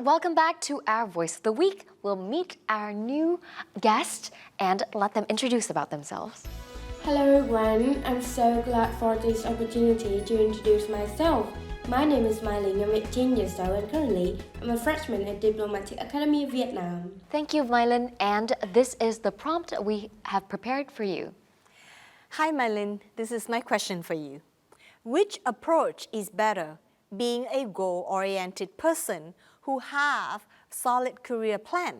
welcome back to our Voice of the Week. We'll meet our new guest and let them introduce about themselves. Hello everyone, I'm so glad for this opportunity to introduce myself. My name is Mai Linh, I'm 18 years old and currently I'm a freshman at Diplomatic Academy of Vietnam. Thank you, Mai Linh, and this is the prompt we have prepared for you. Hi Mai Linh, this is my question for you. Which approach is better, being a goal-oriented person who have solid career plan,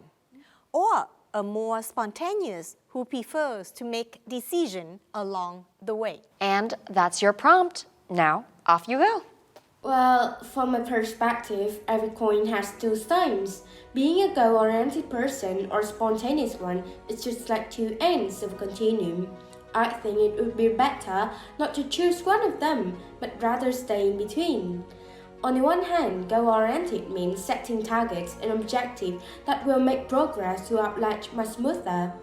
or a more spontaneous who prefers to make decision along the way? And that's your prompt. Now, off you go. Well, from my perspective, every coin has two sides. Being a goal-oriented person or spontaneous one is just like two ends of a continuum. I think it would be better not to choose one of them, but rather stay in between. On the one hand, goal-oriented means setting targets and objectives that will make progress throughout life much smoother.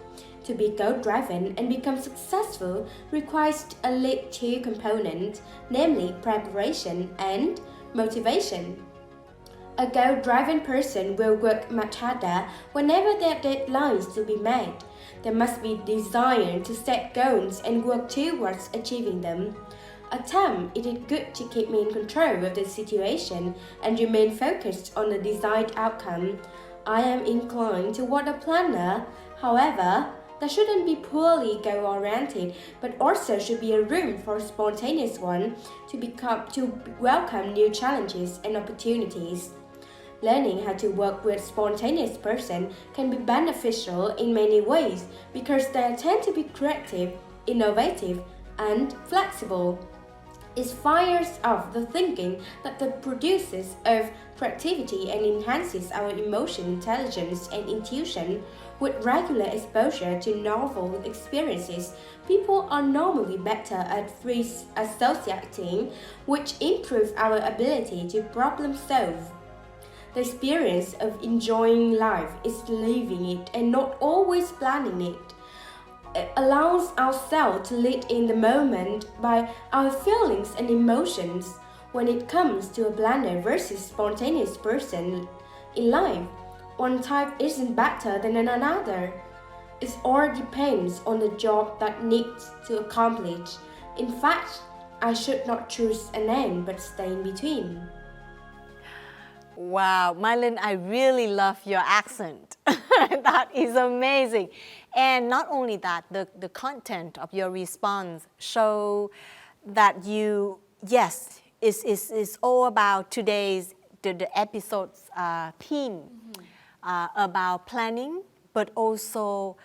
To be goal-driven and become successful requires at least two components, namely preparation and motivation. A goal-driven person will work much harder whenever there are deadlines to be met. There must be desire to set goals and work towards achieving them. At times, it is good to keep me in control of the situation and remain focused on the desired outcome. I am inclined toward a planner. However, there shouldn't be purely goal-oriented, but also should be a room for a spontaneous one to welcome new challenges and opportunities. Learning how to work with a spontaneous person can be beneficial in many ways because they tend to be creative, innovative, and flexible. It fires off the thinking that produces of creativity and enhances our emotional intelligence and intuition. With regular exposure to novel experiences, people are normally better at free associating, which improves our ability to problem solve. The experience of enjoying life is living it and not always planning it. It allows ourselves to live in the moment by our feelings and emotions. When it comes to a planner versus spontaneous person in life, one type isn't better than another. It all depends on the job that needs to accomplish. In fact, I should not choose an end but stay in between. Wow, Mai Linh, I really love your accent. That is amazing. And not only that, the content of your response show that you, yes, is all about today's the episode's theme about planning, but also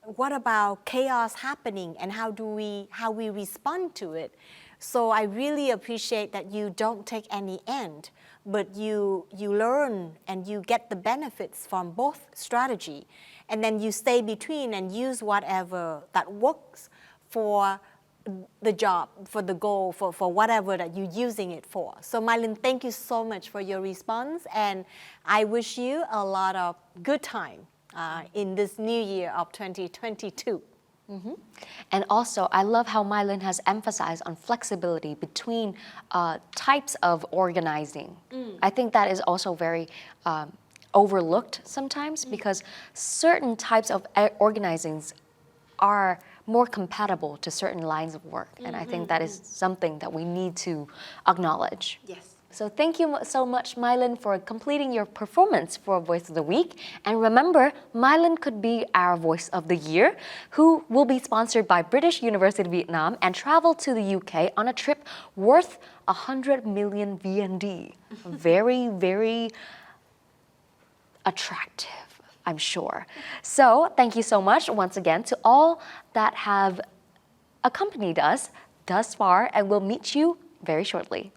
what about chaos happening and how we respond to it. So I really appreciate that you don't take any end, but you learn and you get the benefits from both strategy. And then you stay between and use whatever that works for the job, for the goal, for whatever that you're using it for. So Mai Linh, thank you so much for your response. And I wish you a lot of good time in this new year of 2022. And also, I love how Mai Linh has emphasized on flexibility between types of organizing. I think that is also very overlooked sometimes because certain types of organizings are more compatible to certain lines of work. And I think that is something that we need to acknowledge. Yes. So thank you so much, Mai Linh, for completing your performance for Voice of the Week. And remember, Mai Linh could be our Voice of the Year, who will be sponsored by British University Vietnam and travel to the UK on a trip worth 100 million VND. Very, very attractive, I'm sure. So thank you so much once again to all that have accompanied us thus far, and we'll meet you very shortly.